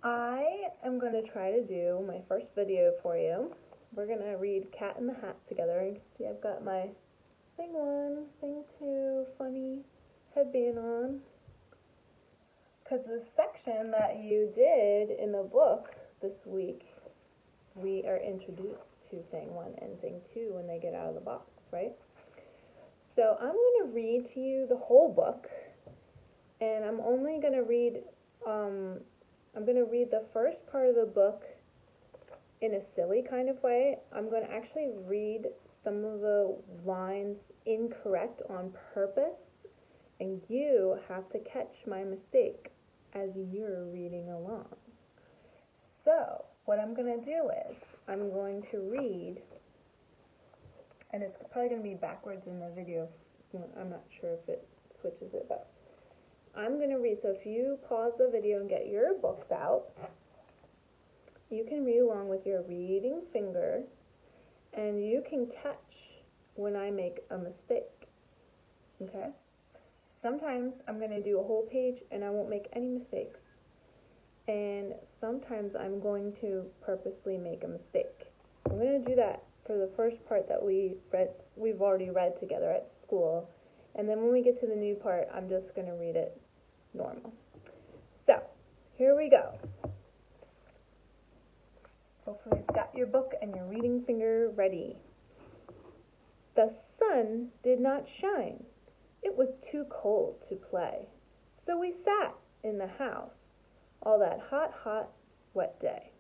I am going to try to do my first video for you. We're going to read Cat in the Hat together. You can see I've got my thing 1, thing 2, funny headband on. Because the section that you did in the book this week, we are introduced to thing 1 and thing 2 when they get out of the box, right? So I'm going to read to you the whole book, and I'm only going to read the first part of the book in a silly kind of way. I'm going to actually read some of the lines incorrect on purpose, and you have to catch my mistake as you're reading along. So, what I'm going to do is, I'm going to read, and it's probably going to be backwards in the video. I'm not sure if it switches it, but I'm going to read. So if you pause the video and get your books out, you can read along with your reading finger, and you can catch when I make a mistake, okay? Sometimes I'm going to do a whole page and I won't make any mistakes, and sometimes I'm going to purposely make a mistake. I'm going to do that for the first part that we've already read together at school, and then when we get to the new part, I'm just going to read it normal. So, here we go. Hopefully you've got your book and your reading finger ready. The sun did not shine. It was too cold to play. So we sat in the house all that hot, wet day.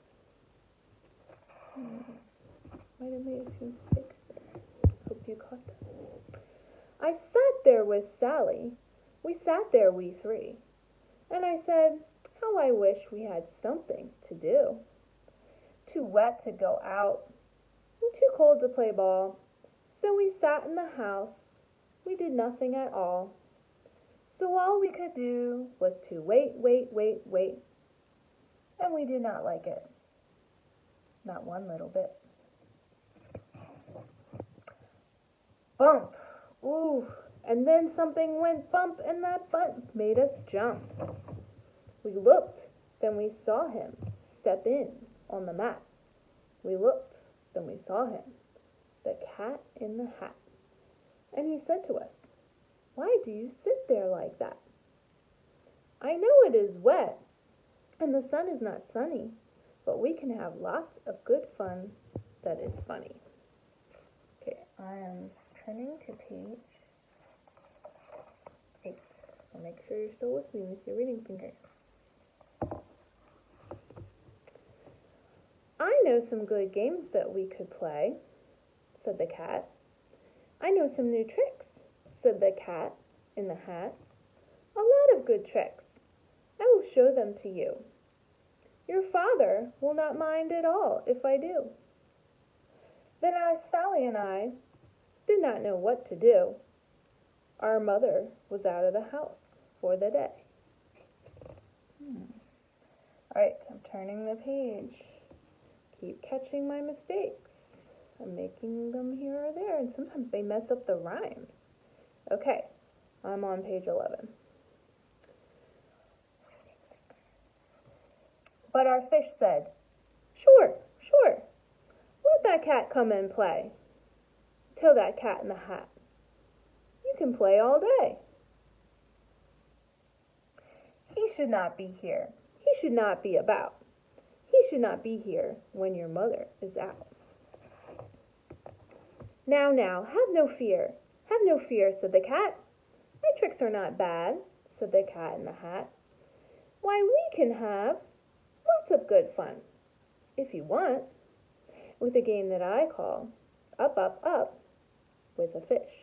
Might have made a few mistakes there. Hope you caught them. I sat there with Sally. We sat there, we three. And I said, how I wish we had something to do. Too wet to go out, and too cold to play ball. So we sat in the house. We did nothing at all. So all we could do was to wait. And we did not like it. Not one little bit. Bump. Ooh. And then something went bump, and that bump made us jump. We looked, then we saw him step in on the mat. We looked, then we saw him, the cat in the hat. And he said to us, why do you sit there like that? I know it is wet, and the sun is not sunny, but we can have lots of good fun that is funny. Okay, I am turning to page 8. So make sure you're still with me with your reading finger. I know some good games that we could play, said the cat. I know some new tricks, said the cat in the hat. A lot of good tricks. I will show them to you. Your father will not mind at all if I do. Then Sally and I did not know what to do. Our mother was out of the house for the day. All right, I'm turning the page. Keep catching my mistakes. I'm making them here or there, and sometimes they mess up the rhymes. Okay, I'm on page 11. But our fish said, sure, let that cat come and play. Till that cat in the hat. You can play all day. He should not be here. He should not be about. He should not be here when your mother is out. Now, have no fear, said the cat. My tricks are not bad, said the cat in the hat. Why, we can have lots of good fun, if you want, with a game that I call Up, with a fish.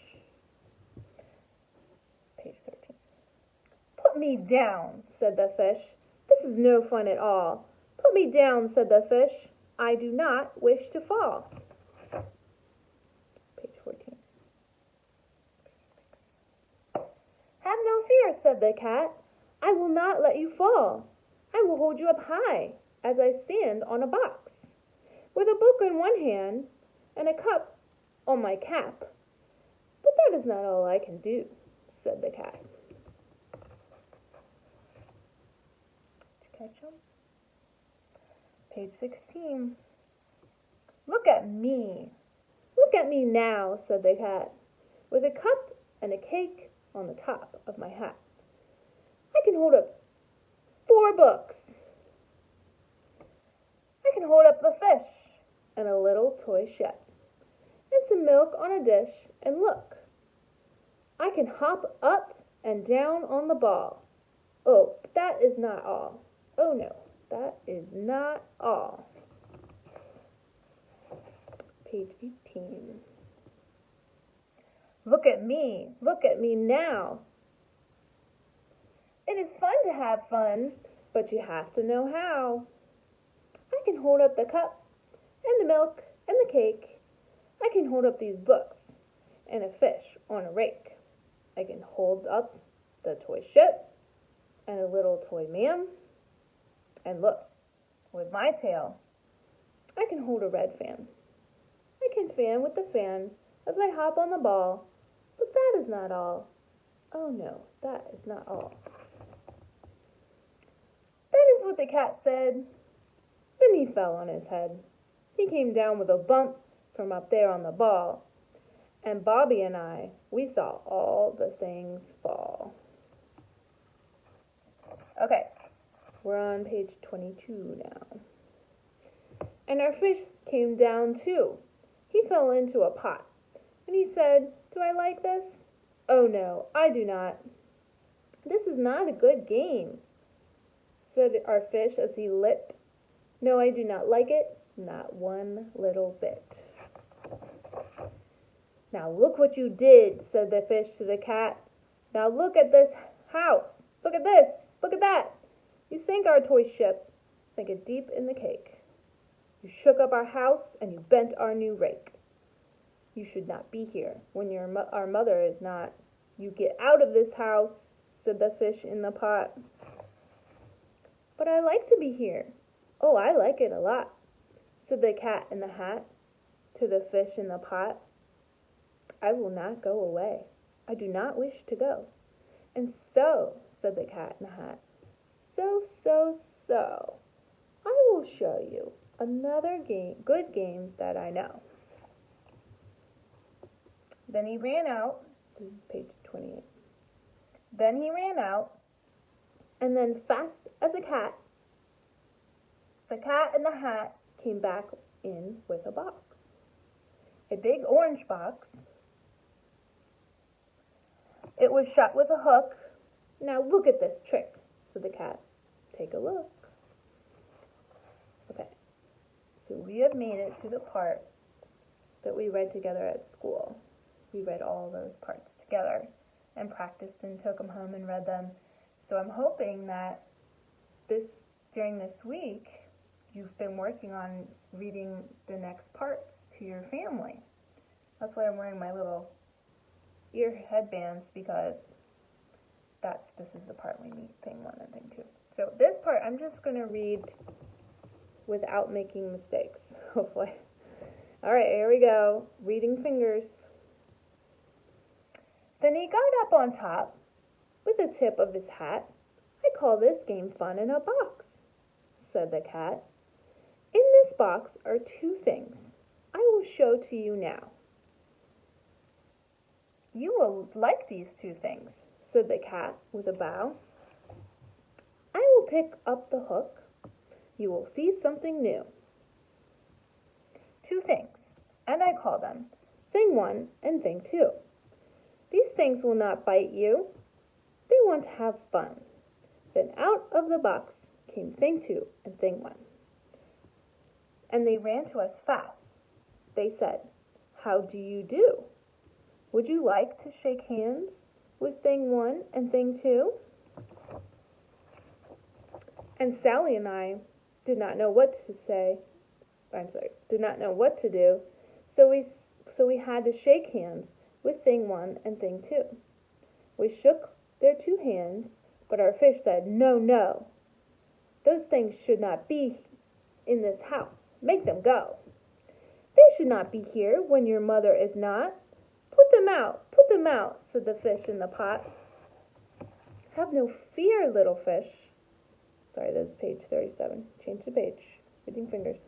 Page 13. Put me down, said the fish. This is no fun at all. Put me down, said the fish. I do not wish to fall. Page 14. Have no fear, said the cat. I will not let you fall. I will hold you up high as I stand on a box, with a book in one hand and a cup on my cap. But that is not all I can do, said the cat. Did you catch him? Page 16. Look at me. Look at me now, said the cat, with a cup and a cake on the top of my hat. I can hold up 4 books. I can hold up a fish and a little toy shed and some milk on a dish, and look, I can hop up and down on the ball. Oh, but that is not all. Oh no, that is not all. Page 18. Look at me now. It is fun to have fun, but you have to know how. I can hold up the cup and the milk and the cake. I can hold up these books and a fish on a rake. I can hold up the toy ship and a little toy man. And look, with my tail, I can hold a red fan. I can fan with the fan as I hop on the ball, but that is not all. Oh no, that is not all. That is what the cat said. Then he fell on his head. He came down with a bump from up there on the ball, and Bobby and I, we saw all the things fall. Okay, we're on page 22 now. And our fish came down too. He fell into a pot, and he said, "Do I like this? Oh no, I do not. This is not a good game," said our fish as he lit. "No, I do not like it, not one little bit." "Now look what you did," said the fish to the cat. "Now look at this house. Look at this. Look at that. You sank our toy ship, sank it deep in the cake. You shook up our house and you bent our new rake. You should not be here when our mother is not. You get out of this house," said the fish in the pot. "But I like to be here. Oh, I like it a lot," said the cat in the hat to the fish in the pot. "I will not go away. I do not wish to go." "And so," said the cat in the hat, so, I will show you another good game that I know." Then he ran out. This is page 28. Then he ran out, and then fast as a cat, the cat in the hat came back in with a box. A big orange box. It was shut with a hook. "Now look at this trick," said the cat. "Take a look." Okay, so we have made it to the part that we read together at school. We read all those parts together and practiced and took them home and read them. So I'm hoping that during this week, you've been working on reading the next parts to your family. That's why I'm wearing my little ear headbands, because this is the part we need, thing 1 and thing 2. So this part I'm just going to read without making mistakes, hopefully. All right, here we go. Reading fingers. Then he got up on top with the tip of his hat. "I call this game fun in a box," said the cat. "In this box are 2 things I will show to you now. You will like these 2 things," said the cat with a bow. "I will pick up the hook. You will see something new. 2 things, and I call them thing 1 and thing 2. These things will not bite you. They want to have fun." Then out of the box came thing 2 and thing 1. And they ran to us fast. They said, "How do you do? Would you like to shake hands with thing 1 and thing 2? And Sally and I did not know what to do, so we had to shake hands with thing 1 and thing 2. We shook their 2 hands, but our fish said, "No, no. Those things should not be in this house. Make them go. They should not be here when your mother is not. Put them out, said the fish in the pot. "Have no fear, little fish." Sorry, that's page 37. Change the page. Pointing fingers.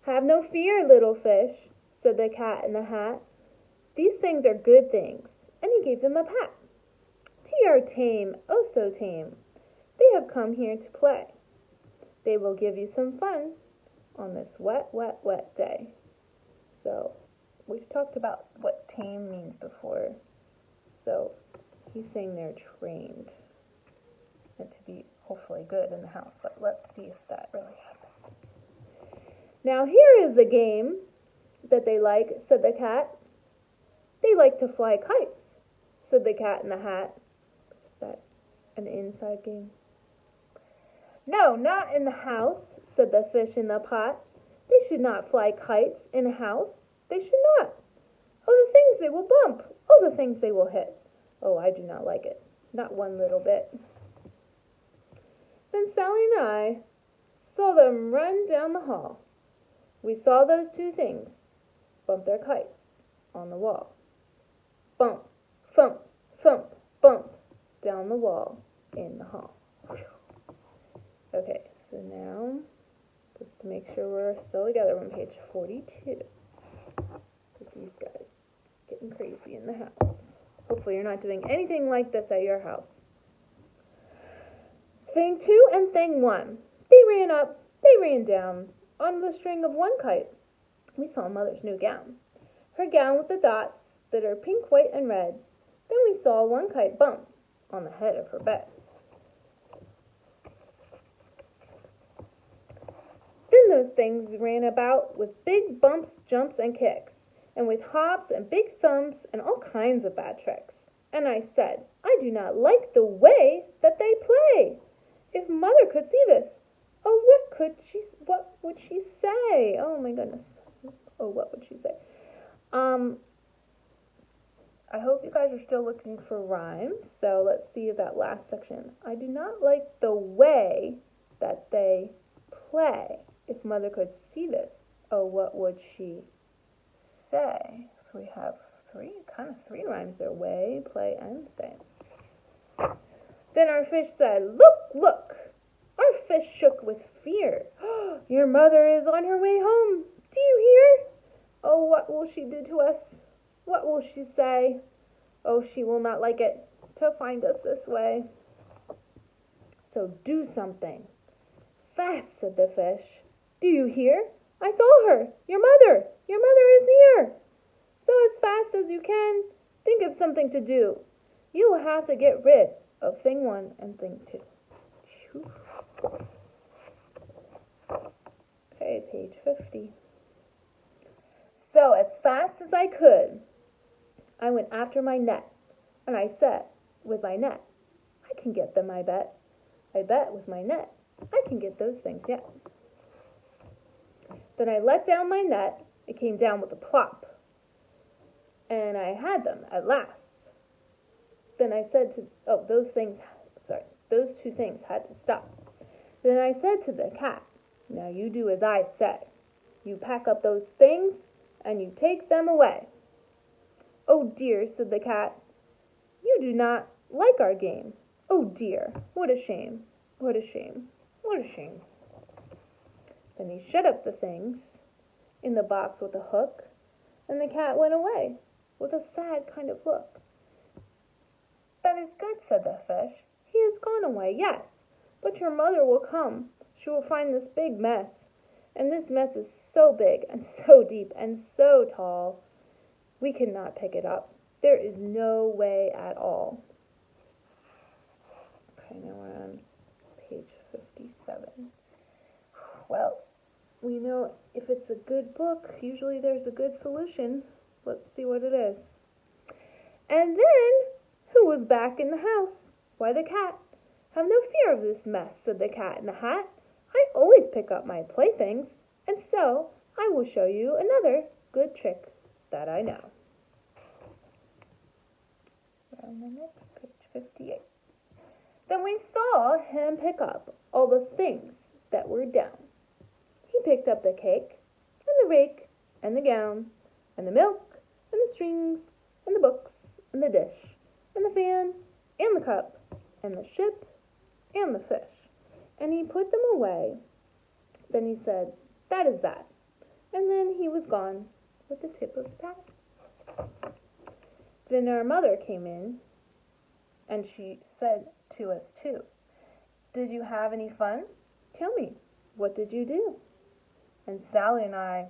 Have no fear, little fish, said the cat in the hat. These things are good things. And he gave them a pat. They are tame, oh so tame. They have come here to play. They will give you some fun on this wet, wet, wet day. So, we've talked about what tame means before. So, he's saying they're trained and to be hopefully good in the house. But let's see if that really happens. Now, here is a game that they like, said the cat. They like to fly kites, said the cat in the hat. Is that an inside game? No, not in the house, said the fish in the pot. They should not fly kites in a house. They should not. Oh, the things they will bump. Oh, the things they will hit. Oh, I do not like it. Not one little bit. Then Sally and I saw them run down the hall. We saw those two things bump their kites on the wall. Bump, thump, thump, bump down the wall in the hall. Okay, so now, just to make sure we're still together, we're on page 42. With these guys getting crazy in the house. Hopefully you're not doing anything like this at your house. Thing 2 and thing 1. They ran up, they ran down. On the string of one kite, we saw Mother's new gown. Her gown with the dots that are pink, white, and red. Then we saw one kite bump on the head of her bed. Then those things ran about with big bumps, jumps, and kicks, and with hops and big thumps and all kinds of bad tricks. And I said, I do not like the way that they play. If Mother could see this, oh, what would she say? Oh my goodness. Oh, what would she say? I hope you guys are still looking for rhymes. So let's see that last section. I do not like the way that they play. If Mother could see this, oh, what would she say? So we have three rhymes there. Way, play, and say. Then our fish said, look, look. Our fish shook with fear. Your mother is on her way home. Do you hear? Oh, what will she do to us? What will she say? Oh, she will not like it to find us this way. So do something. Fast, said the fish. Do you hear? I saw her. Your mother is near. So as fast as you can, think of something to do. You will have to get rid of thing 1 and thing 2. Okay, page 50. So as fast as I could, I went after my net, and I said, with my net, I can get them, I bet. I bet with my net, I can get those things yet. Then I let down my net, it came down with a plop, and I had them at last. Then I said to, those two things had to stop. Then I said to the cat, now you do as I say. You pack up those things, and you take them away. Oh dear, said the cat, you do not like our game. Oh dear, what a shame, what a shame, what a shame. Then he shut up the things in the box with a hook, and the cat went away with a sad kind of look. That is good, said the fish. He has gone away, yes, but your mother will come. She will find this big mess, and this mess is so big and so deep and so tall, we cannot pick it up. There is no way at all. Okay, now we're on page 57. Well, we know if it's a good book, usually there's a good solution. Let's see what it is. And then, who was back in the house? Why, the cat. Have no fear of this mess, said the cat in the hat. I always pick up my playthings, and so I will show you another good trick that I know. Page 58. Then we saw him pick up all the things that were down. He picked up the cake, and the rake, and the gown, and the milk, and the strings, and the books, and the dish, and the fan, and the cup, and the ship, and the fish. And he put them away Then he said, "That is that." And then he was gone with the tip of his hat. Then our mother came in, and she said to us too, "Did you have any fun? Tell me, what did you do?" And Sally and I,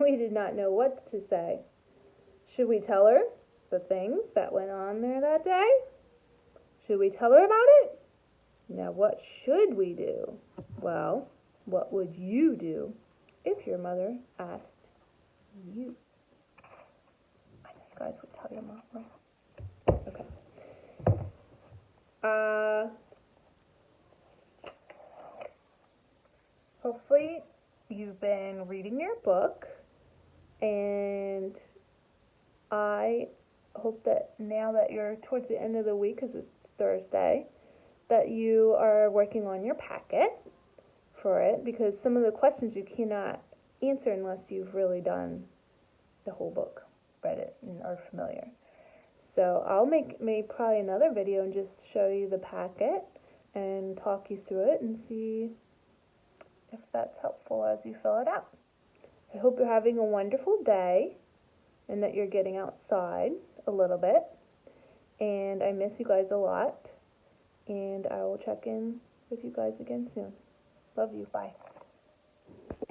we did not know what to say. Should we tell her the things that went on there that day? Should we tell her about it? Now, what should we do? Well, what would you do if your mother asked you? I know you guys would tell your mom, right? Okay. Hopefully you've been reading your book, and I hope that now that you're towards the end of the week, because it's Thursday, that you are working on your packet for it, because some of the questions you cannot answer unless you've really done the whole book, read it, and are familiar. So I'll make probably another video and just show you the packet and talk you through it and see if that's helpful as you fill it out. I hope you're having a wonderful day and that you're getting outside a little bit. And I miss you guys a lot. And I will check in with you guys again soon. Love you. Bye.